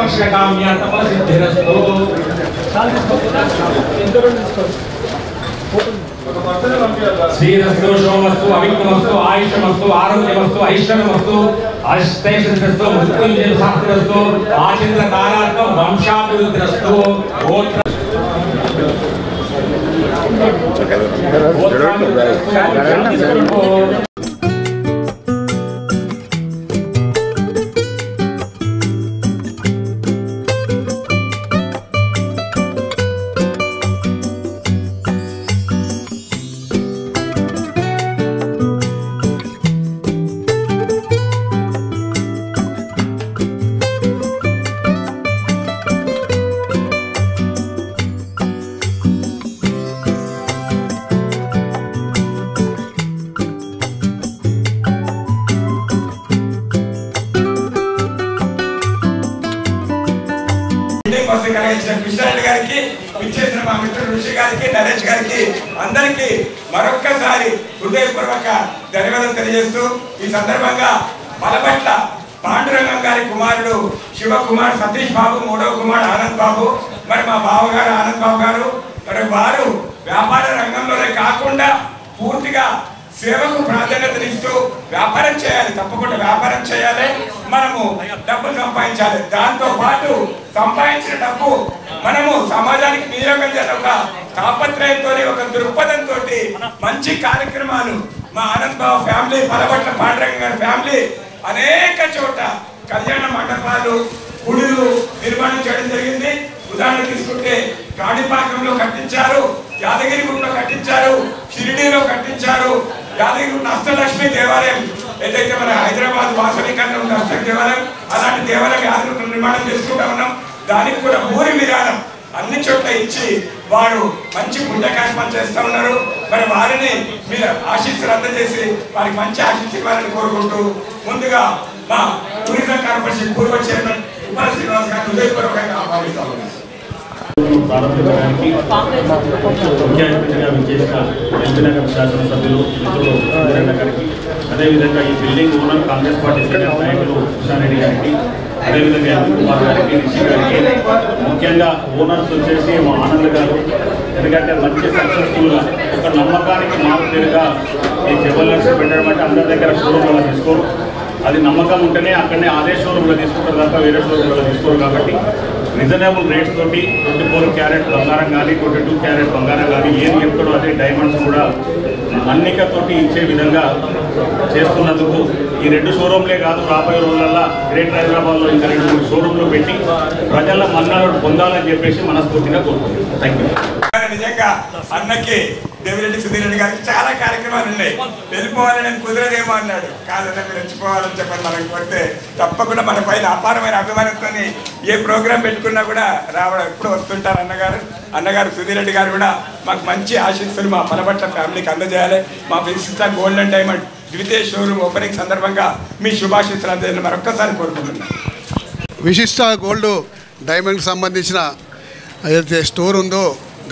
सर्वाभीष्टकाम्या तपसिद्धिरस्तु श्रीरस्तु सोमस्तु अविघ्नमस्तु आयुष्यमस्तु आरोग्यमस्तु ऐश्वर्यमस्तु अष्टैश्वर्यस्तु मृत्युंजय शास्त्रस्तु आचन्द्र तारात्मक वंशाभिवृद्धिरस्तु కృష్ణారెడ్డి గారికి విచ్చేసిన మా మిత్రుడు ఋషి గారికి నరేష్ గారికి అందరికీ మరొక్కసారి హృదయపూర్వక ధన్యవాదాలు తెలియజేస్తూ ఈ సందర్భంగా బలపట్ల పాండురంగం గారి కుమారుడు శివకుమార్ సతీష్ బాబు మూడవ కుమారుడు ఆనంద్ బాబు మరి మా బావగారు ఆనంద్ బాబు గారు మరి వారు వ్యాపార రంగంలోనే కాకుండా పూర్తిగా సేవకు ప్రాధాన్యతనిస్తూ వ్యాపారం చేయాలి, తప్పకుండా వ్యాపారం చేయాలి, మనము డబ్బులు సంపాదించాలి. దాంతో పాటు సంపాదించిన డబ్బు మనము సమాజానికి వినియోగం చేయాలి. ఒక తాపత్రయంతో ఒక దృక్పథంతో మంచి కార్యక్రమాలు మా ఆనంద్ బాబు ఫ్యామిలీ బలపట్ల పాండురంగ గారి ఫ్యామిలీ అనేక చోట కళ్యాణ మండపాలు గుడులు నిర్మాణం చేయడం జరిగింది. ఉదాహరణ తీసుకుంటే కాణిపాకంలో కట్టించారు, యాదగిరిగుంటలో కట్టించారు, షిరిడీలో కట్టించారు, యాదగిరిగుంట అష్టలక్ష్మి దేవాలయం ఏదైతే మన హైదరాబాద్ వాసవికరణ ఉన్న అష్ట దేవాలయం అలాంటి దేవాలయం యాదగిరిగుంట నిర్మాణం చేసుకుంటా ఉన్నాం. దానికి కూడా ఊరి విరాళం అన్ని చోట్ల ఇచ్చి వారు మంచి పుణ్యకార్యక్రమం చేస్తూ ఉన్నారు. మరి వారిని మీరు ఆశీస్సులు అందజేసి వారికి మంచి ఆశీస్సు ఇవ్వాలని కోరుకుంటూ ముందుగా మా టూరిజం కార్పొరేషన్ పూర్వ చైర్మన్ ఉపాధి శ్రీనివాస్ గారిని హృదయపూర్వకంగా ఆహ్వానిస్తాం. ప్రారంభించడానికి ముఖ్య అతిథిగా విచ్చేసిన ఎల్బీనగర్ శాసనసభ్యులు మిత్రులు చంద్రన్న గారికి, అదేవిధంగా ఈ building owner Congress party senior నాయకులు కృష్ణారెడ్డి గారికి, అదేవిధంగా ఎంపీ కుమార్ గారికి, రిషి గారికి, ముఖ్యంగా ఓనర్స్ వచ్చేసి మా ఆనంద్ గారు. ఎందుకంటే మంచి సక్సెస్ఫుల్గా ఒక నమ్మకానికి మాకు పేరుగా ఈ జ్యువెలర్స్ పెట్టడం అంటే అందరి దగ్గర షోరూమ్లో తీసుకోరు. అది నమ్మకం ఉంటేనే అక్కడనే అదే షోరూమ్లో తీసుకుంటారు తప్ప వేరే షోరూమ్లో తీసుకోరు. కాబట్టి రీజనబుల్ రేట్స్ తోటి 24 క్యారెట్ బంగారం కానీ 22 క్యారెట్ బంగారం కానీ ఏది చెప్తాడో అదే డైమండ్స్ కూడా మన్నికతోటి ఇచ్చే విధంగా చేస్తున్నందుకు ఈ 2 షోరూమ్లే కాదు రాబోయే రోజులలో గ్రేటర్ హైదరాబాద్లో ఇంకా 2 షోరూమ్లు పెట్టి ప్రజల మన్ననలు పొందాలని చెప్పేసి మనస్ఫూర్తిగా కోరుకుంటున్నాను. Thank you. నిజంగా అన్నకి దేవిరెడ్డి సుధీర్ రెడ్డి గారికి చాలా కార్యక్రమాలు ఉన్నాయి. వెళ్ళిపోవాలని కుదరదేమో అన్నాడు. కాదన్నా మీరు వెళ్ళిపోవాలని చెప్పని మనం కోరితే తప్పకుండా మన పైన అపారమైన అభిమానంతో ఏ ప్రోగ్రాం పెట్టుకున్నా కూడా రావడం ఎప్పుడు వస్తుంటారు అన్నగారు సుధీర్ రెడ్డి గారు కూడా మాకు మంచి ఆశీస్సులు మా బలపట్ల ఫ్యామిలీకి అందజేయాలి. మా విశిష్ట గోల్డ్ అండ్ డైమండ్ ద్వితీయ షోరూమ్ ఓపెనింగ్ సందర్భంగా మీ శుభాశీస్సులు అందజేయాలని మరొక్కసారి కోరుకుంటున్నాను. విశిష్ట గోల్డ్ డైమండ్కి సంబంధించిన ఏదైతే స్టోర్ ఉందో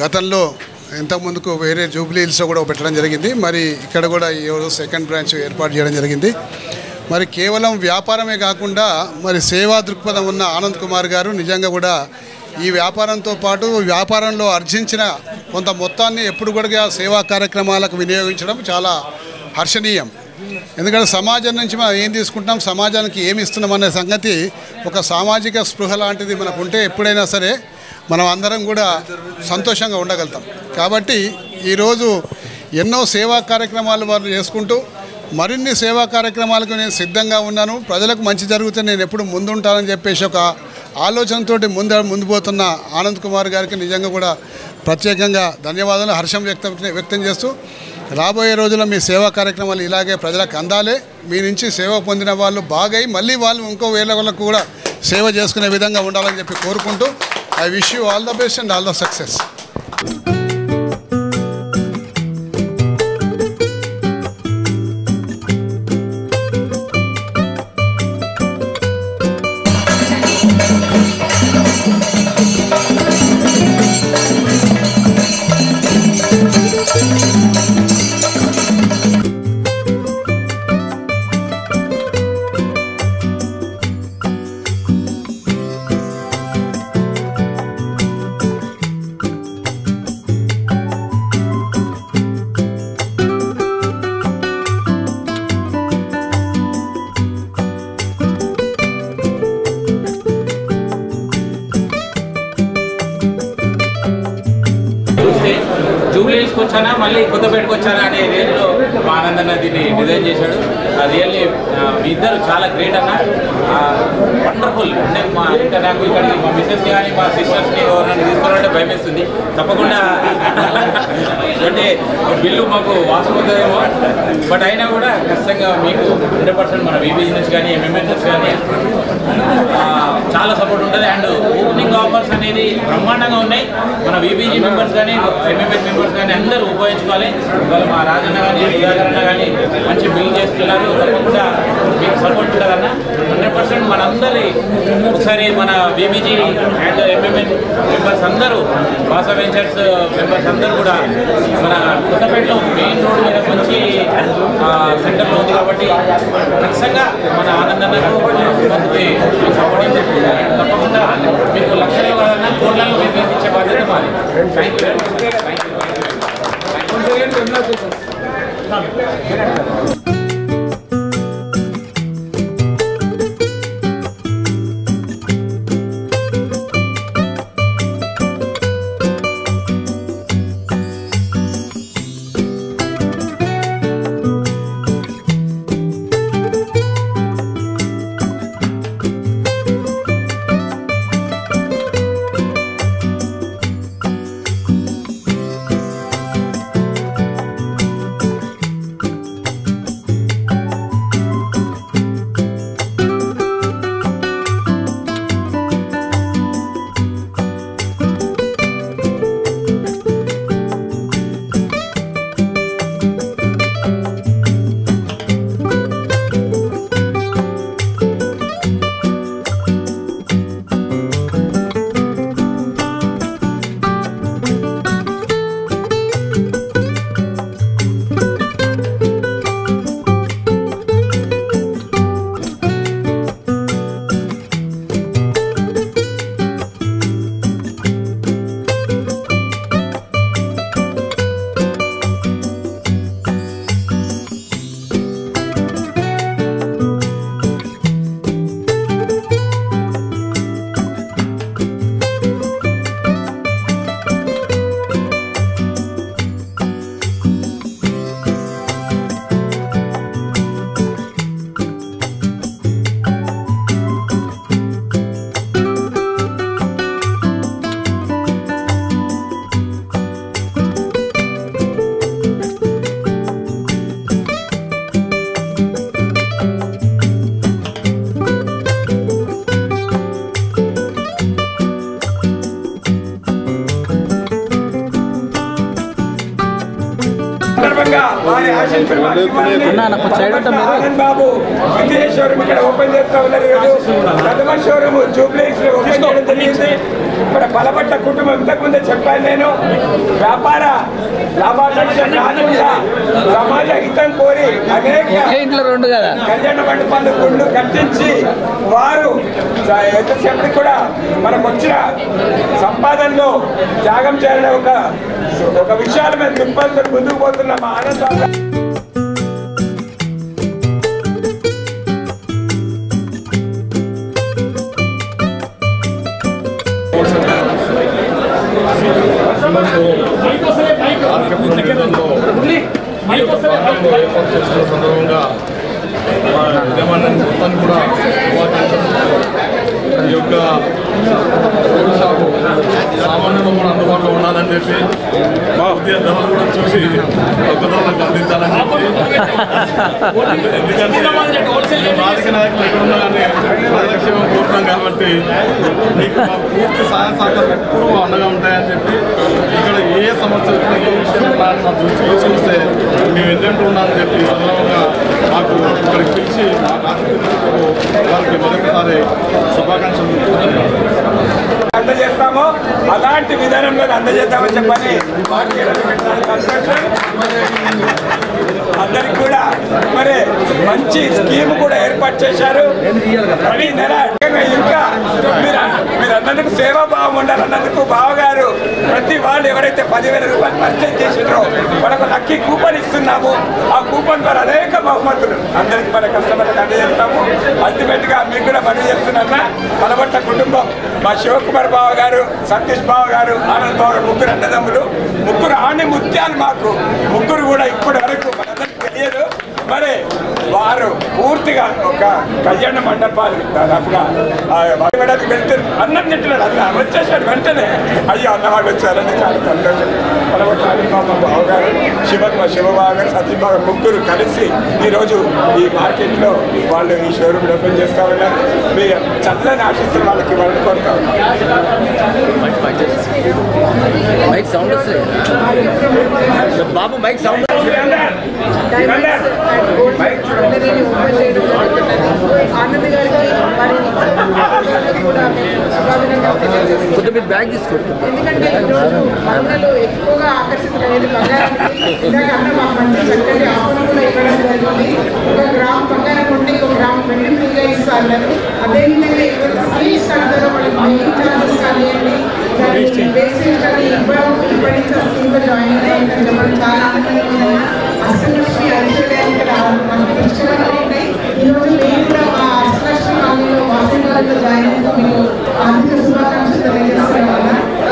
గతంలో ఇంతకుముందుకు వేరే జూబ్లీ హిల్స్లో కూడా పెట్టడం జరిగింది. మరి ఇక్కడ కూడా ఈరోజు సెకండ్ బ్రాంచ్ ఏర్పాటు చేయడం జరిగింది. మరి కేవలం వ్యాపారమే కాకుండా మరి సేవా దృక్పథం ఉన్న ఆనంద్ కుమార్ గారు నిజంగా కూడా ఈ వ్యాపారంతో పాటు వ్యాపారంలో ఆర్జించిన కొంత మొత్తాన్ని ఎప్పుడు కూడా సేవా కార్యక్రమాలకు వినియోగించడం చాలా హర్షణీయం. ఎందుకంటే సమాజం నుంచి మనం ఏం తీసుకుంటాం, సమాజానికి ఏమి ఇస్తున్నాం అనే సంగతి ఒక సామాజిక స్పృహ లాంటిది మనకు ఉంటే ఎప్పుడైనా సరే మనం అందరం కూడా సంతోషంగా ఉండగలుగుతాం. కాబట్టి ఈరోజు ఎన్నో సేవా కార్యక్రమాలు వారు చేసుకుంటూ మరిన్ని సేవా కార్యక్రమాలకు నేను సిద్ధంగా ఉన్నాను. ప్రజలకు మంచి జరిగితే నేను ఎప్పుడు ముందుంటానని చెప్పేసి ఒక ఆలోచనతో ముందు పోతున్న ఆనంద్ కుమార్ గారికి నిజంగా కూడా ప్రత్యేకంగా ధన్యవాదాలు, హర్షం వ్యక్తం చేస్తూ రాబోయే రోజుల్లో మీ సేవా కార్యక్రమాలు ఇలాగే ప్రజలకు అందాలి. మీ నుంచి సేవ పొందిన వాళ్ళు బాగై మళ్ళీ వాళ్ళు ఇంకో వేల వాళ్ళకు కూడా సేవ చేసుకునే విధంగా ఉండాలని చెప్పి కోరుకుంటూ I wish you all the best and all the success. జూబ్లీహిల్స్కి వచ్చానా మళ్ళీ కొత్తపేటకు వచ్చానా అనే రేంజ్లో మా ఆనందన్న దీన్ని డిజైన్ చేశాడు. రియల్లీ మీ ఇద్దరు చాలా గ్రేట్ అన్న, వండర్ఫుల్. అంటే ఇంకా నాకు ఇక్కడికి మా మిస్సెస్ని కానీ మా సిస్టర్స్ని ఎవరైనా తీసుకోవాలంటే భయమేస్తుంది. తప్పకుండా అంటే బిల్లు మాకు వాసుకుంటుందేమో, బట్ అయినా కూడా ఖచ్చితంగా మీకు 100% మన వీబీజీ నుంచి కానీ ఎంఎంఎస్ కానీ చాలా సపోర్ట్ ఉంటుంది. అండ్ ఓపెనింగ్ ఆఫర్స్ అనేది బ్రహ్మాండంగా ఉన్నాయి. మన వీబీజీ మెంబర్స్ కానీ ఎంఎంఎస్ మెంబర్స్ కానీ అందరూ ఉపయోగించుకోవాలి. ఇవాళ మా రాజన్న కానీ విజయగరన్న కానీ మంచి బిల్ చేస్తున్నారు. తప్పకుండా మీకు సపోర్ట్ ఉంటుందన్న. 100% మనందరి ఒకసారి మన వీబీజీ అండ్ ఎంఎంఎన్ మెంబర్స్ అందరూ వాసా వెంచర్స్ మెంబర్స్ అందరూ కూడా మన కొత్తపేటలో మెయిన్ రోడ్ మీద మంచి సెంటర్లో ఉంది కాబట్టి ఖచ్చితంగా మన ఆనందన్నకు సపోర్ట్ తప్పకుండా మీకు లక్షలు కాదన్నా కోట్లలో మేము ఇచ్చే బాధ్యత మాది. Thank you very much. వారి ఆశించిన ఆనంద్ బాబు ద్వితీయ షోరూమ్ ఇక్కడ ఓపెన్ చేస్తా ఉన్నారు. ప్రథమ షోరూమ్ జూబ్లీహిల్స్ లో ఓపెన్ చేయడం జరిగింది. ఇక్కడ బలపడ్డ కుటుంబం ఇంతకుముందే చెప్పాను నేను, వ్యాపార లాభాపేక్ష కాకుండా సమాజ హితం కోరి అనేక కళ్యాణ మండపాలు గుళ్ళు కట్టించి వారు ఎంతసేపటికి కూడా మనకు వచ్చిన సంపాదనలో త్యాగం చేయాలని ఒక విషయాల మీద దృక్పథంతో ముందుకు పోతున్న మా ఆనంద్ బాబు సందర్భంగా ఉద్యమాన్ని మొత్తాన్ని కూడా ఈ యొక్క షాపు సామాన్యులు కూడా అందుబాటులో ఉండాలని చెప్పి మా ఉద్యోగ ధరలు కూడా చూసి ఒక ధరలకు అందించాలని చెప్పి, ఎందుకంటే రాజకీయ నాయకులు ఎక్కడున్నా కానీ ప్రజాక్షేమం కోరుతాం కాబట్టి మీకు మా పూర్తి సహాయ సహకారం ఎప్పుడు అండగా ఉంటాయని చెప్పి, ఇక్కడ ఏ సమస్య వచ్చినా ఏ విషయం ఉన్నా మా దృష్టికి చూస్తే మేము ఎన్నెంటూ ఉన్నామని చెప్పి సందర్భంగా మాకు ఇక్కడికి పిలిచి మాకు వారికి మరొకసారి శుభాకాంక్షలు అందజేస్తామో అలాంటి విధానంలో అందజేద్దామని చెప్పని అందరికి కూడా మరి మంచి స్కీమ్ కూడా ఏర్పాటు చేశారు. ప్రతి నెల ఇంకా మీరందరికీ సేవాభావం ఉండాలన్నందుకు బావగారు ప్రతి వాళ్ళు ఎవరైతే 10,000 రూపాయలు పర్చేజ్ చేసినారో మనకు లక్కీ కూపన్ ఇస్తున్నాము. ఆ కూపన్ ద్వారా అనేక బహుమతులు అందరికి మన కస్టమర్లకు అందజేస్తాము. అల్టిమేట్గా మీకు కూడా మనవి చేస్తున్నా, పలబట్ల కుటుంబం మా శివకుమార్ బావ గారు, సతీష్ బావ గారు, ఆనంద్ బావ గారు, ముగ్గురు అన్నదమ్ములు, ముగ్గురు ఆణి ముత్యాలు. మాకు ముగ్గురు కూడా ఇప్పటి వరకు మనందరికి తెలియదు. మరి వారు పూర్తిగా ఒక కళ్యాణ మండపాలు దాదాపుగా వెళ్తే అన్నం తింటున్నాడు. అన్న వచ్చేసాడు వెంటనే, అయ్యో అన్నవాళ్ళు వచ్చారని చాలా సంతోషం. బావ గారు, శివబాబు గారు, సతీష్ బాబు ముగ్గురు కలిసి ఈరోజు ఈ మార్కెట్లో వాళ్ళు ఈ షోరూమ్ ఓపెన్ చేస్తా ఉన్నారు. మీ చల్లని ఆశిస్తున్న వాళ్ళకి వాళ్ళు కోరుతా బాబు మైక్ సౌండ్ ఆనంద్ గారికి కొద్దిగా బ్యాగ్ తీసుకోండి. ఎందుకంటే ఈరోజు మహిళలు ఎక్కువగా ఆకర్షితులయ్యేది బంగారానికి. ఇందాక అన్న మాకు మంచి చక్కటి ఆఫర్ కూడా ఇవ్వడం జరిగింది. 1 గ్రామ్ బంగారం ఉంటే 1 గ్రామ్ వెండి ఫ్రీగా ఇస్తారు. అదేవిధంగా ఎవరైతే స్కీమ్స్ కడతారో వాళ్ళకి మెయిన్ ఛార్జెస్ కానివ్వండి, దాన్ని బేసిక్ కానీ ఇవ్వడం ఇప్పటి నుంచి స్కీమ్లో జాయిన్ అయ్యారని చెప్పడం చాలా ఆనందంగా ఉంది. అష్టలక్ష్మి ఐశ్వర్యానికి మనకి ఇష్టమైనవి ఉంటాయి. ఈరోజు నేను కూడా మా అష్టలక్ష్మి కాలనీలో వాసంగాలలో జాయిన్ అయిన మీకు ఆర్థిక శుభాకాంక్షలు తెలియజేస్తున్నాం వల్ల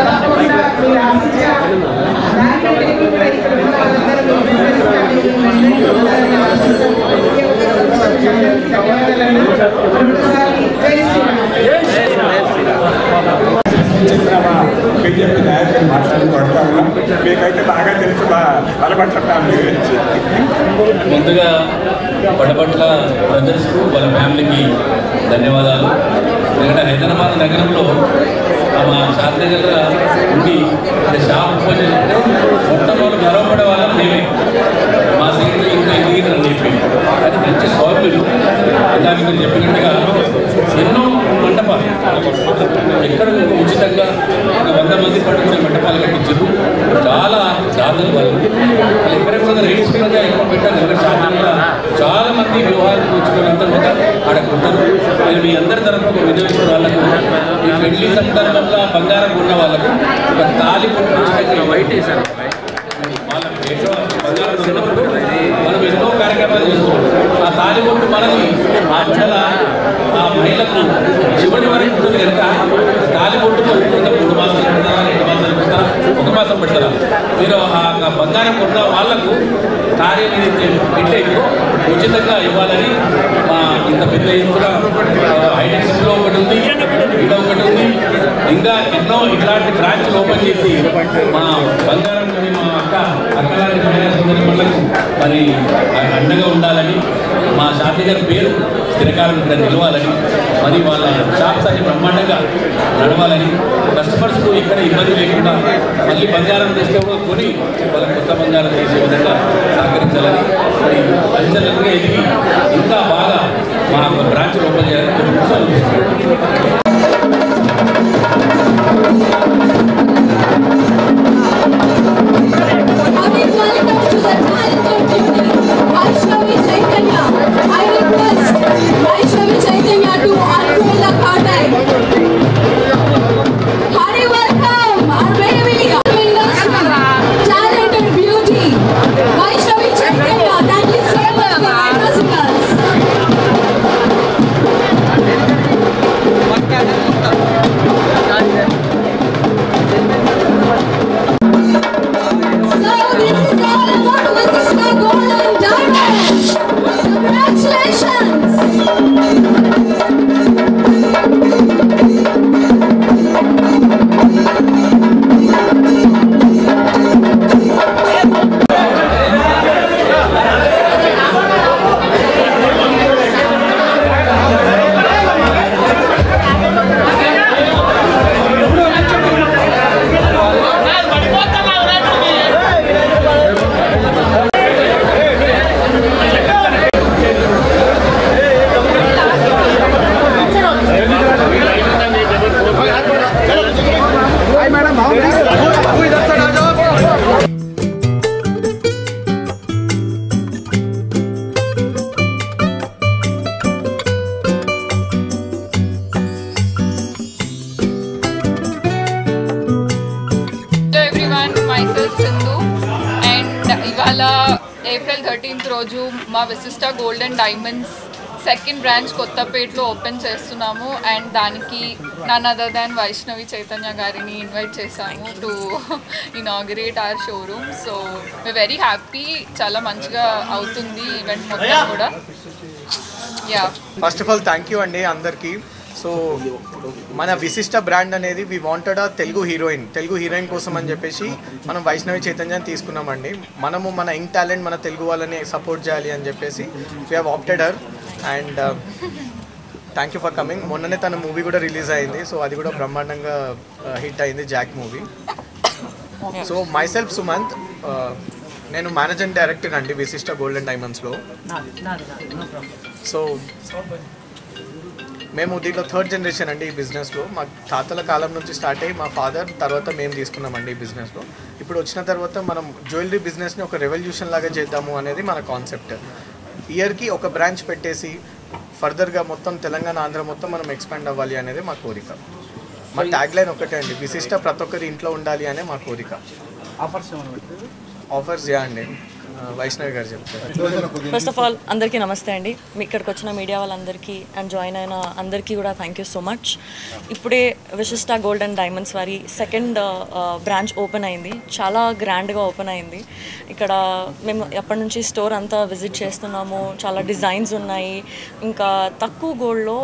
తప్పకుండా మీరు ఆశించే దానికంటే కూడా ఇక్కడ ఉన్న వాళ్ళందరూ మీ బిజినెస్ కానీ వెంటనే ఉండాలని ఆశిస్తూ ఈ అవకాశం ఇచ్చిన అందరికీ ధన్యవాదాలను మరొకసారి బీజేపీ నాయకులు మాట్లాడి కొడతా ఉన్నాం. మీకైతే బాగా తెలుసు మా పలబట్ల ఫ్యామిలీ గురించి. ముందుగా పడపట్ల బ్రదర్స్కు వాళ్ళ ఫ్యామిలీకి ధన్యవాదాలు. ఎందుకంటే హైదరాబాద్ నగరంలో మా షాప్ దగ్గర ఉండి షాప్ ఓపెన్ చేస్తే మొట్టమొదటి గర్వపడే వాళ్ళని మేమే. మా సీట్లు ఇంకా ఎదిగిందని చెప్పి అది మంచి సౌకర్యం. ఇందాక మీరు చెప్పినట్టుగా ఎన్నో మండపాలు ఎక్కడ ఉచితంగా ఒక 100 మంది పట్టుకునే మండపాలు కట్టించారు. చాలా దాదాపు వాళ్ళు ఎక్కడెక్కడ రేట్స్ కూడా ఎక్కువ పెట్టారు. ఎక్కడ షాపింగ్లో చాలా మంది వ్యవహారాలకు వచ్చినంతా కూడా ఆడకుంటారు. నేను మీ అందరి తరఫున ఒక విజయవేశ్వర వాళ్ళకు ఈ పెళ్లి సందర్భంలో బంగారం ఉన్న వాళ్ళకు ఒక తాళి కొట్టు వైట్ వేశారు. వాళ్ళకి బంగారం ఉన్నప్పుడు మనం ఎన్నో కార్యక్రమాలు చేస్తున్నాం. ఆ తాళి కొట్టు మనకి అసలు ఆ మహిళకు చివరి వరకు ఉంటుంది కనుక తాళి కొట్టుకు 3 మాసాలు పెడతారా, 2 మాసాలు పెడతారా, 1 మాసం పెడతారా. మీరు ఆ బంగారం కొన్న వాళ్లకు కార్యం పెట్టేకు ఉచితంగా ఇవ్వాలని మా ఇంత పెద్ద ఎత్తున హైటెక్స్లో ఒకటి ఉంది, ఇక్కడ ఒకటి ఉంది, ఇంకా ఎన్నో ఇట్లాంటి బ్రాంచ్లు ఓపెన్ చేసి మా బంగారం మా అక్కలాంటి మహిళా సోదరులకు మరి అండగా ఉండాలని, మా షాపీ గారి పేరు స్థిరకాలం ఇక్కడ నిలవాలని, మరి వాళ్ళ షాప్స్ అన్ని బ్రహ్మాండంగా నడవాలని, కస్టమర్స్కు ఇక్కడ ఇబ్బంది లేకుండా మళ్ళీ బంగారం తెస్తే కూడా కొని వాళ్ళ కొత్త బంగారం చేసే విధంగా సహకరించాలని, మరి అంచెలంగా ఎదిగి ఇంకా బాగా మా బ్రాంచ్లు ఓపెన్ చేయాలని కొన్ని Thank you. సింధు అండ్ ఇవాళ April 13th రోజు మా Vishishta gold and diamonds second branch కొత్తపేటలో ఓపెన్ చేస్తున్నాము అండ్ దానికి none other than Vaishnavi Chaitanya గారిని ఇన్వైట్ చేశాము to inaugurate our showroom. So we very happy, చాలా మంచిగా అవుతుంది ఈవెంట్ మొత్తం కూడా. Yeah, first of all thank you అండి అందరికీ. సో మన విశిష్ట బ్రాండ్ అనేది we wanted a Telugu heroine కోసం అని చెప్పేసి మనం వైష్ణవి చైతన్యాన్ని తీసుకున్నామండి. మనము మన యంగ్ టాలెంట్ మన తెలుగు వాళ్ళని సపోర్ట్ చేయాలి అని చెప్పేసి we have opted her and thank you for coming. మొన్ననే తన మూవీ కూడా రిలీజ్ అయింది, సో అది కూడా బ్రహ్మాండంగా హిట్ అయింది, Jack movie. So my self Sumanth, నేను మేనేజింగ్ డైరెక్టర్ అండి విశిష్ట గోల్డ్ అండ్ డైమండ్స్లో. సో మేము దీంట్లో థర్డ్ జనరేషన్ అండి ఈ బిజినెస్లో. మా తాతల కాలం నుంచి స్టార్ట్ అయ్యి మా ఫాదర్ తర్వాత మేము తీసుకున్నామండి ఈ బిజినెస్లో. ఇప్పుడు వచ్చిన తర్వాత మనం జ్యువెలరీ బిజినెస్ని ఒక రెవల్యూషన్ లాగా చేద్దాము అనేది మన కాన్సెప్ట్. ఇయర్కి ఒక బ్రాంచ్ పెట్టేసి ఫర్దర్గా మొత్తం తెలంగాణ ఆంధ్ర మొత్తం మనం ఎక్స్పాండ్ అవ్వాలి అనేది మా కోరిక. మా ట్యాగ్ లైన్ ఒకటే అండి, విశిష్ట ప్రతి ఒక్కరి ఇంట్లో ఉండాలి అనే మా కోరిక. ఆఫర్స్ యా అండి, వైష్ణవి గారు చెప్తారు. ఫస్ట్ ఆఫ్ ఆల్ అందరికీ నమస్తే అండి. మీ ఇక్కడికి వచ్చిన మీడియా వాళ్ళందరికీ అండ్ జాయిన్ అయిన అందరికీ కూడా థ్యాంక్ యూ సో మచ్. ఇప్పుడే విశిష్ట గోల్డ్ అండ్ డైమండ్స్ వారి సెకండ్ బ్రాంచ్ ఓపెన్ అయింది, చాలా గ్రాండ్గా ఓపెన్ అయింది. ఇక్కడ మేము ఎప్పటి నుంచి స్టోర్ అంతా విజిట్ చేస్తున్నాము, చాలా డిజైన్స్ ఉన్నాయి. ఇంకా తక్కువ గోల్డ్లో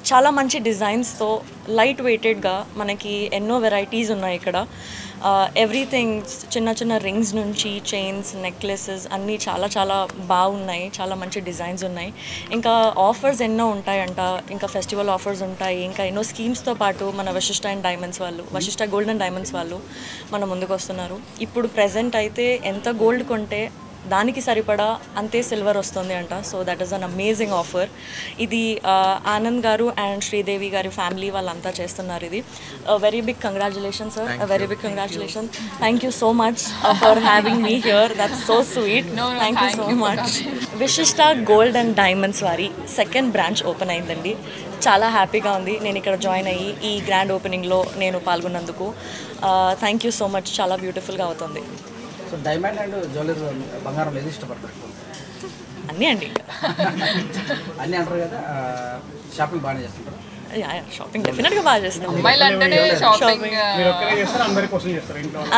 చాలా మంచి డిజైన్స్తో లైట్ వెయిటెడ్గా మనకి ఎన్నో వెరైటీస్ ఉన్నాయి ఇక్కడ. ఎవ్రీథింగ్ చిన్న చిన్న రింగ్స్ నుంచి చైన్స్, నెక్లెసెస్ అన్నీ చాలా చాలా బాగున్నాయి, చాలా మంచి డిజైన్స్ ఉన్నాయి. ఇంకా ఆఫర్స్ ఎన్నో ఉంటాయంట, ఇంకా ఫెస్టివల్ ఆఫర్స్ ఉంటాయి, ఇంకా ఎన్నో స్కీమ్స్తో పాటు మన విశిష్ట అండ్ డైమండ్స్ వాళ్ళు, విశిష్ట గోల్డ్ అండ్ డైమండ్స్ వాళ్ళు మన ముందుకు వస్తున్నారు. ఇప్పుడు ప్రెజెంట్ అయితే ఎంత గోల్డ్ కొంటే దానికి సరిపడా అంతే సిల్వర్ వస్తుంది అంట. So that is an amazing offer. ఇది ఆనంద్ గారు అండ్ శ్రీదేవి గారి ఫ్యామిలీ వాళ్ళంతా చేస్తున్నారు. ఇది very big congratulations sir, very big congratulation. Thank you so much for having me here, that's so sweet. Thank you so much. Vishishta gold and diamonds వారి second branch open అయిందండి. చాలా హ్యాపీగా ఉంది నేను ఇక్కడ జాయిన్ అయ్యి ఈ గ్రాండ్ ఓపెనింగ్లో నేను పాల్గొన్నందుకు. థ్యాంక్ యూ సో మచ్, చాలా బ్యూటిఫుల్గా అవుతుంది. సో డైమండ్ అండ్ జ్యువెలరీ బంగారం ఏది ఇష్టపడతారు? అన్నీ అండి, అన్నీ అంటారు కదా. షాపింగ్ బాగానే చేస్తుంటారు? షాపింగ్ డెఫినెట్గా బాగా చేస్తాం. షాపింగ్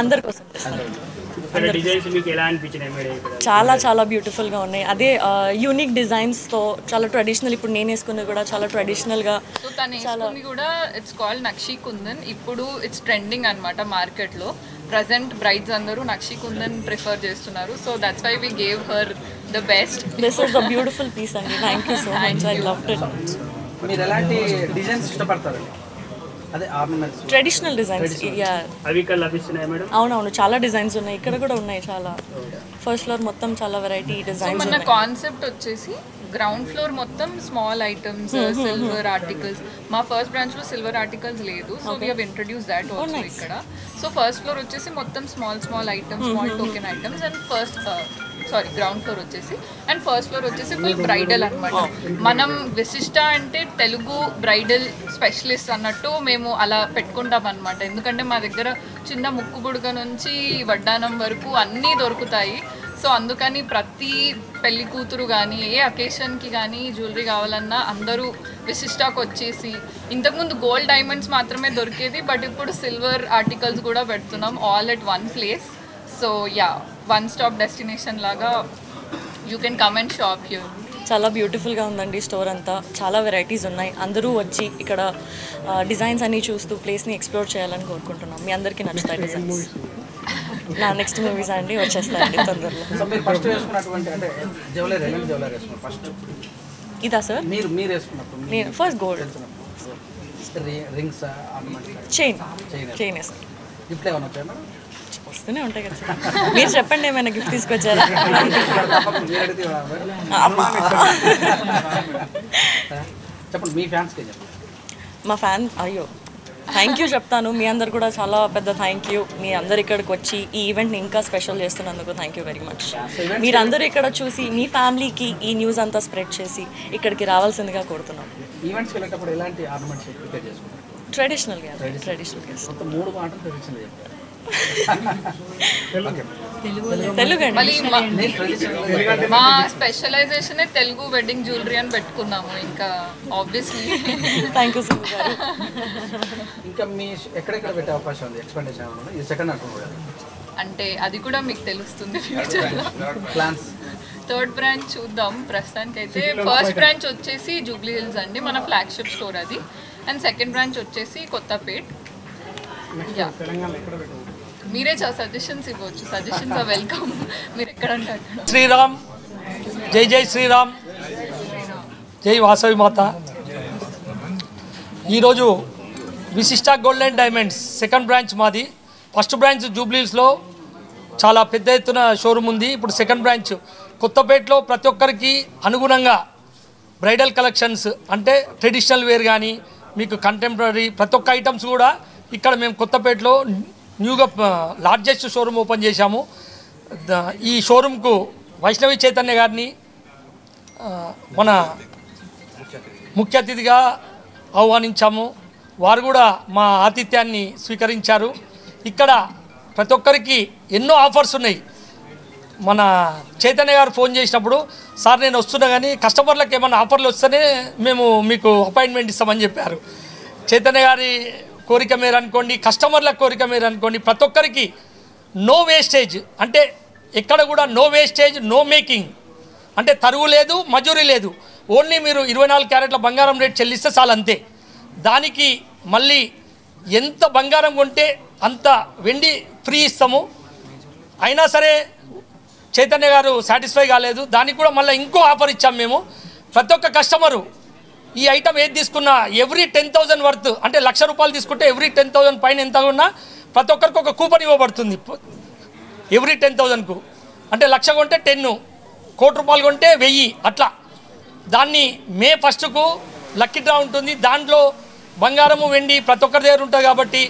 అందరి కోసం చేస్తాం. చాలా చాలా బ్యూటిఫుల్గా ఉన్నాయి. అదే యూనిక్ డిజైన్స్తో చాలా ట్రెడిషనల్. ఇప్పుడు నేను వేసుకున్నది కూడా చాలా ట్రెడిషనల్గా. సో తను వేసుకుంది కూడా ఇట్స్ కాల్డ్ నక్షీ కుందన్. ఇప్పుడు ఇట్స్ ట్రెండింగ్ అనమాట మార్కెట్లో. ప్రజెంట్ బ్రైడ్స్ అందరూ నక్షీ కుందన్ ప్రిఫర్ చేస్తున్నారు. So that's why we gave her the best. This is the beautiful piece అండి. Thank you so much, I loved it. మీరు ఎలాంటి డిజైన్స్ ఇష్టపడతారండి? అదే ఆర్నమెంట్స్, ట్రెడిషనల్ డిజైన్స్. అవి ఇక్కడ లభిస్తున్నాయి మేడం? అవునవును, చాలా డిజైన్స్ ఉన్నాయి, ఇక్కడ కూడా ఉన్నాయి చాలా. ఫస్ట్ ఫ్లోర్ మొత్తం చాలా వెరైటీ డిజైన్స్. మన కాన్సెప్ట్ వచ్చేసి గ్రౌండ్ ఫ్లోర్ మొత్తం స్మాల్ ఐటమ్స్, సిల్వర్ ఆర్టికల్స్. మా ఫస్ట్ బ్రాంచ్ లో సిల్వర్ ఆర్టికల్స్ లేదు, so we have introduce that also ఇక్కడ. సో ఫస్ట్ ఫ్లోర్ వచ్చేసి మొత్తం small items, small token items. And ground floor వచ్చేసి అండ్ ఫస్ట్ ఫ్లోర్ వచ్చేసి ఫుల్ బ్రైడల్ అనమాట. మనం విశిష్ట అంటే తెలుగు బ్రైడల్ స్పెషలిస్ట్ అన్నట్టు మేము అలా పెట్టుకుంటాం అనమాట. ఎందుకంటే మా దగ్గర చిన్న ముక్కు బుడగ నుంచి వడ్డానం వరకు అన్నీ దొరుకుతాయి. సో అందుకని ప్రతి పెళ్లి కూతురు కానీ ఏ అకేషన్కి కానీ జ్యువెలరీ కావాలన్నా అందరూ విశిష్టాకు వచ్చేసి, ఇంతకుముందు గోల్డ్ డైమండ్స్ మాత్రమే దొరికేది, బట్ ఇప్పుడు సిల్వర్ ఆర్టికల్స్ కూడా పెడుతున్నాం all at one place. So yeah, one stop destination లాగా you can come and shop here. చాలా బ్యూటిఫుల్గా ఉందండి స్టోర్ అంతా, చాలా వెరైటీస్ ఉన్నాయి. అందరూ వచ్చి ఇక్కడ డిజైన్స్ అన్నీ చూస్తూ ప్లేస్ని ఎక్స్ప్లోర్ చేయాలని కోరుకుంటున్నాం. మీ అందరికీ నచ్చుతాయి డిజైన్స్. నా నెక్స్ట్ మూవీస్ అండి వచ్చేస్తాయండి తొందరలో. ఫస్ట్ వేసుకున్నటువంటి అంటే జ్యువెలరీ వేసుకున్నారు ఫస్ట్ ఇదా సార్? మీరు వేసుకున్నప్పుడు నేను ఫస్ట్ గోల్డ్ రింగ్స్, చైన్ వేసుకున్నాను. గిఫ్ట్ ఏమైనా వచ్చాయి మేడం? వస్తూనే ఉంటాయి కదా సార్. మీరు చెప్పండి, ఏమైనా గిఫ్ట్ తీసుకొచ్చారా? చెప్పండి మీ ఫ్యాన్స్కి చెప్పండి. మా ఫ్యాన్ అయ్యో థ్యాంక్ యూ చెప్తాను. మీ అందరు కూడా చాలా పెద్ద థ్యాంక్ యూ. మీ అందరు ఇక్కడికి వచ్చి ఈ ఈవెంట్ని ఇంకా స్పెషల్ చేస్తున్నందుకు థ్యాంక్ యూ వెరీ మచ్. మీరందరూ ఇక్కడ చూసి మీ ఫ్యామిలీకి ఈ న్యూస్ అంతా స్ప్రెడ్ చేసి ఇక్కడికి రావాల్సిందిగా కోరుతున్నాం. ఈవెంట్స్కి వెళ్ళేటప్పుడు ఎలాంటి ఆర్నమెంట్స్ ప్రిపేర్ చేసుకుంటారు? ట్రెడిషనల్గా. 3 మాటలు ట్రెడిషనల్ చెప్తారు. తెలుగు మళ్ళీ మా స్పెషలైజేషన్ తెలుగు వెడ్డింగ్ జ్యువెలరీ అని పెట్టుకున్నాము. ఇంకా obviously thank you so much. ఇంకా మీ ఎక్కడెక్కడ పెట్టే అవకాశం ఉంది ఎక్స్పెండిచర్ ఇది సెకండ్ అంటున్నారు అంటే అది కూడా మీకు తెలుస్తుంది ఫ్యూచర్లో. ప్లాన్స్ థర్డ్ బ్రాంచ్ చూద్దాం. ప్రస్తుతానికి అయితే ఫస్ట్ బ్రాంచ్ వచ్చేసి జూబ్లీ హిల్స్ అండి, మన ఫ్లాగ్షిప్ స్టోర్ అది. అండ్ సెకండ్ బ్రాంచ్ వచ్చేసి కొత్తపేట్. మీరే సజెషన్స్ ఇవ్వచ్చు, సజెషన్స్ ఆర్ వెల్కమ్. మీరు ఎక్కడంటే అక్కడ. శ్రీరామ్, జై జై శ్రీరామ్, జై వాసవి మాత. ఈరోజు విశిష్ట gold and diamonds second branch మాది. ఫస్ట్ బ్రాంచ్ జూబ్లీస్లో చాలా పెద్ద ఎత్తున షోరూమ్ ఉంది. ఇప్పుడు సెకండ్ బ్రాంచ్ కొత్తపేటలో ప్రతి ఒక్కరికి అనుగుణంగా బ్రైడల్ కలెక్షన్స్ అంటే ట్రెడిషనల్ వేర్ కానీ మీకు కంటెంపరీ ప్రతి ఒక్క ఐటమ్స్ కూడా ఇక్కడ మేము కొత్తపేటలో న్యూగా లార్జెస్ట్ షోరూమ్ ఓపెన్ చేశాము. ఈ షోరూమ్కు వైష్ణవి చైతన్య గారిని మన ముఖ్య అతిథిగా ఆహ్వానించాము. వారు కూడా మా ఆతిథ్యాన్ని స్వీకరించారు. ఇక్కడ ప్రతి ఒక్కరికి ఎన్నో ఆఫర్స్ ఉన్నాయి. మన చైతన్య గారు ఫోన్ చేసినప్పుడు సార్ నేను వస్తున్నా కానీ కస్టమర్లకు ఏమైనా ఆఫర్లు వస్తేనే మేము మీకు అపాయింట్మెంట్ ఇస్తామని చెప్పారు. చైతన్య గారి కోరిక మేర అనుకోండి, కస్టమర్ల కోరిక మేర అనుకోండి, ప్రతి ఒక్కరికి నో వేస్టేజ్ అంటే ఎక్కడ కూడా నో వేస్టేజ్ నో మేకింగ్ అంటే తరుగు లేదు, మజూరీ లేదు. ఓన్లీ మీరు 24 క్యారెట్ల బంగారం రేట్ చెల్లిస్తే చాలు అంతే. దానికి మళ్ళీ ఎంత బంగారం కొంటే అంత వెండి ఫ్రీ ఇస్తాము. అయినా సరే చైతన్య గారు సాటిస్ఫై కాలేదు, దానికి కూడా మళ్ళీ ఇంకో ఆఫర్ ఇచ్చాము మేము. ప్రతి ఒక్క కస్టమరు ఈ ఐటమ్ ఏది తీసుకున్నా ఎవ్రీ 10,000 వర్త్ అంటే 1,00,000 రూపాయలు తీసుకుంటే ఎవ్రీ 10,000 పైన ఎంత ఉన్నా ప్రతి ఒక్కరికి ఒక కూపన్ ఇవ్వబడుతుంది. ఎవ్రీ 10,000కు అంటే 1,00,000 కొంటే 10, 1,00,00,000 రూపాయలు కొంటే 1000 అట్లా. దాన్ని మే 1కు లక్కీ డ్రా ఉంటుంది. దాంట్లో బంగారము వెండి ప్రతి ఒక్కరి దగ్గర ఉంటుంది కాబట్టి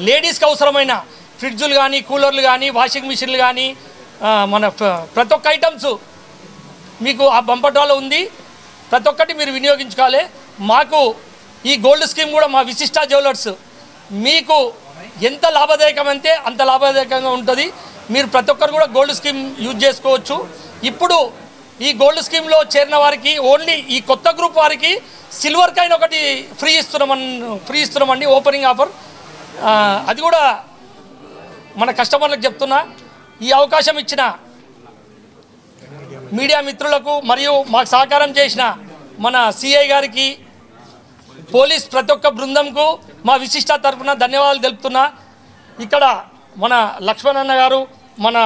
లేడీస్కి అవసరమైన ఫ్రిడ్జులు కానీ కూలర్లు కానీ వాషింగ్ మిషన్లు కానీ మన ప్రతి ఒక్క ఐటమ్స్ మీకు ఆ బంపర్ డ్రాలో ఉంది. ప్రతి ఒక్కటి మీరు వినియోగించుకోవాలి. మాకు ఈ గోల్డ్ స్కీమ్ కూడా మా విశిష్ట జ్యువెలర్స్ మీకు ఎంత లాభదాయకం అంటే అంత లాభదాయకంగా ఉంటుంది. మీరు ప్రతి ఒక్కరు కూడా గోల్డ్ స్కీమ్ యూజ్ చేసుకోవచ్చు. ఇప్పుడు ఈ గోల్డ్ స్కీమ్లో చేరిన వారికి ఓన్లీ ఈ కొత్త గ్రూప్ వారికి సిల్వర్ కాయిన్ ఒకటి ఫ్రీ ఇస్తున్నామండి ఓపెనింగ్ ఆఫర్. అది కూడా మన కస్టమర్లకు చెప్తున్నా. ఈ అవకాశం ఇచ్చిన మీడియా మిత్రులకు మరియు మాకు సహకారం చేసిన మన సిఐ గారికి, పోలీస్ ప్రతి ఒక్క బృందంకు మా విశిష్ట తరఫున ధన్యవాదాలు తెలుపుతున్నా. ఇక్కడ మన లక్ష్మణ్ అన్న గారు, మన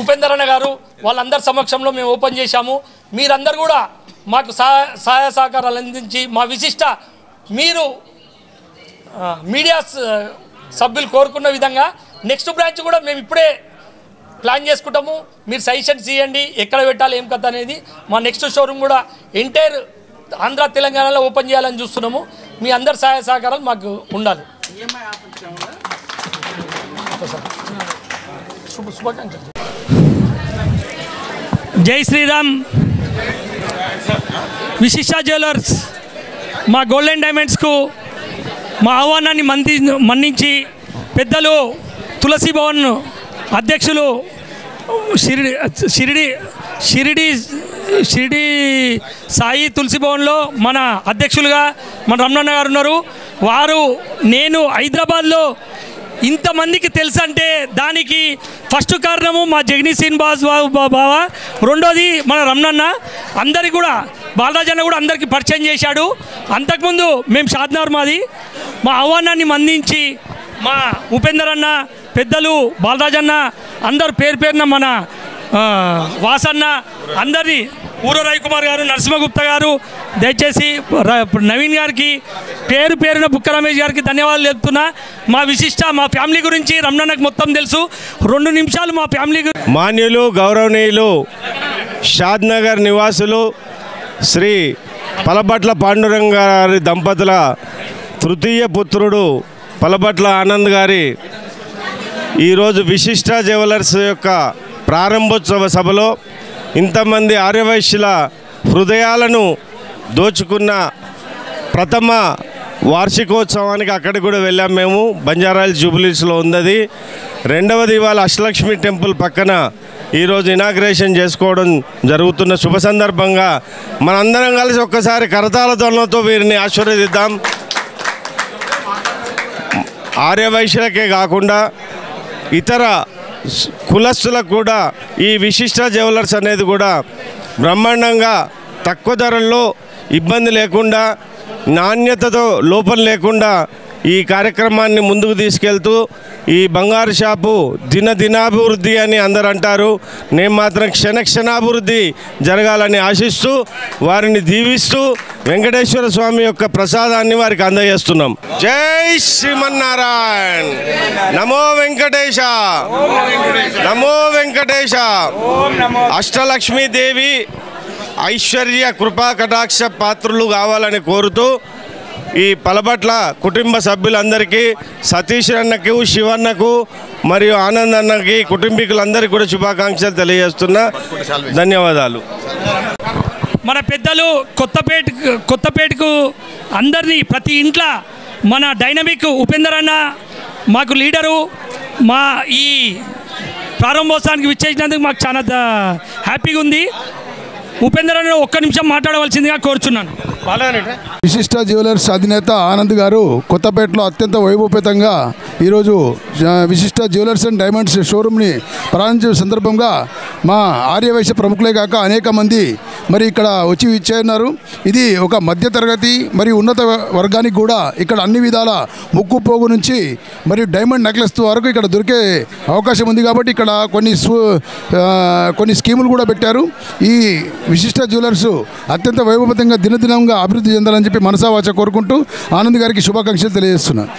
ఉపేందర్ అన్న గారు వాళ్ళందరి సమక్షంలో మేము ఓపెన్ చేశాము. మీరందరూ కూడా మాకు సహాయ సహకారాలు అందించి మా విశిష్ట మీరు మీడియా సభ్యులు కోరుకున్న విధంగా నెక్స్ట్ బ్రాంచ్ కూడా మేము ఇప్పుడే ప్లాన్ చేసుకుంటాము. మీరు సజెషన్స్ ఇవ్వండి ఎక్కడ పెట్టాలి ఏం కథ అనేది. మా నెక్స్ట్ షోరూమ్ కూడా ఎంటైర్ ఆంధ్ర తెలంగాణలో ఓపెన్ చేయాలని చూస్తున్నాము. మీ అందరి సహాయ సహకారాలు మాకు ఉండాలి. జై శ్రీరామ్. విశిష్ట జ్యువెలర్స్ మా గోల్డ్ అండ్ డైమండ్స్కు మా ఆహ్వానాన్ని మన్నించి పెద్దలు తులసి భవన్ అధ్యక్షులు షిరిడి సాయి తులసి భవన్లో మన అధ్యక్షులుగా మన రమణన్న గారు ఉన్నారు. వారు నేను హైదరాబాద్లో ఇంతమందికి తెలుసంటే దానికి ఫస్ట్ కారణము మా జగనీశీన్ బావ, రెండోది మన రమణన్న. అందరికి కూడా బాలరాజన్న కూడా అందరికీ పరిచయం చేశాడు. అంతకుముందు మేము షాద్నగర్ మాది. మా ఆహ్వానాన్ని మన్నించి మా ఉపేందర్ అన్న, పెద్దలు బాలరాజన్న, అందరు పేరున మన వాసన్న, అందరినీ ఊర రవికుమార్ గారు, నరసింహగుప్తా గారు, దయచేసి నవీన్ గారికి పేరున బుక్క రమేష్ గారికి ధన్యవాదాలు చెప్తున్నా. మా విశిష్ట మా ఫ్యామిలీ గురించి రమణన్నకు మొత్తం తెలుసు. 2 నిమిషాలు మా ఫ్యామిలీ మాన్యులు గౌరవనీయులు షాద్నగర్ నివాసులు శ్రీ పలబట్ల పాండురంగ గారి దంపతుల తృతీయ పుత్రుడు పలబట్ల ఆనంద్ గారి ఈరోజు విశిష్ట జ్యువెలర్స్ యొక్క ప్రారంభోత్సవ సభలో ఇంతమంది ఆర్యవైశ్యుల హృదయాలను దోచుకున్న ప్రథమ వార్షికోత్సవానికి అక్కడికి కూడా వెళ్ళాం మేము. బంజారాయిల్ జూబ్లీస్లో ఉంది. రెండవది ఇవాళ అష్టలక్ష్మి టెంపుల్ పక్కన ఈరోజు ఇనాగ్రేషన్ చేసుకోవడం జరుగుతున్న శుభ సందర్భంగా మనందరం కలిసి ఒక్కసారి కరతాళ ధ్వనులతో వీరిని ఆశీర్వదిద్దాం. ఆర్యవైశ్యులకే కాకుండా ఇతర కులస్తులకు కూడా ఈ విశిష్ట జ్యువెలర్స్ అనేది కూడా బ్రహ్మాండంగా తక్కువ ధరల్లో ఇబ్బంది లేకుండా నాణ్యతతో లోపం లేకుండా ఈ కార్యక్రమాన్ని ముందుకు తీసుకెళ్తూ ఈ బంగారు షాపు దినాభివృద్ధి అని అందరు అంటారు. నేను మాత్రం క్షణాభివృద్ధి జరగాలని ఆశిస్తూ వారిని దీవిస్తూ వెంకటేశ్వర స్వామి యొక్క ప్రసాదాన్ని వారికి అందజేస్తున్నాం. జై శ్రీమన్నారాయణ. నమో వెంకటేశ, నమో వెంకటేశ. అష్టలక్ష్మీదేవి ఐశ్వర్య కృపా కటాక్ష పాత్రులు కావాలని కోరుతూ ఈ పలబట్ల కుటుంబ సభ్యులందరికీ, సతీష్ అన్నకు, శివన్నకు మరియు ఆనంద్ అన్నకి, కుటుంబీకులందరికీ కూడా శుభాకాంక్షలు తెలియజేస్తున్నా. ధన్యవాదాలు. మన పెద్దలు కొత్తపేటకు అందరినీ ప్రతి ఇంట్లో మన డైనమిక్ ఉపేందర్ అన్న మాకు లీడరు, మా ఈ ప్రారంభోత్సవానికి విచ్చేసినందుకు మాకు చాలా హ్యాపీగా ఉంది. ఉపేందర్ అన్న ఒక్క నిమిషం మాట్లాడవలసిందిగా కోరుచున్నాను. విశిష్ట జ్యువెలర్స్ అధినేత ఆనంద్ గారు కొత్తపేటలో అత్యంత వైభవపేతంగా ఈరోజు విశిష్ట జ్యువెలర్స్ అండ్ డైమండ్స్ షోరూమ్ని ప్రారంభించిన సందర్భంగా మా ఆర్యవైశ్య ప్రముఖులే కాక అనేక మంది మరి ఇక్కడ వచ్చి ఇచ్చేన్నారు. ఇది ఒక మధ్యతరగతి మరియు ఉన్నత వర్గానికి కూడా ఇక్కడ అన్ని విధాల ముక్కు పోగు నుంచి మరియు డైమండ్ నెక్లెస్ వరకు ఇక్కడ దొరికే అవకాశం ఉంది. కాబట్టి ఇక్కడ కొన్ని స్కీములు కూడా పెట్టారు. ఈ విశిష్ట జ్యువెలర్స్ అత్యంత వైభవపేతంగా దినదినంగా అభివృద్ధి చెందాలని చెప్పి మనసావాచ కోరుకుంటూ ఆనంద్ గారికి శుభాకాంక్షలు తెలియజేస్తున్నాను.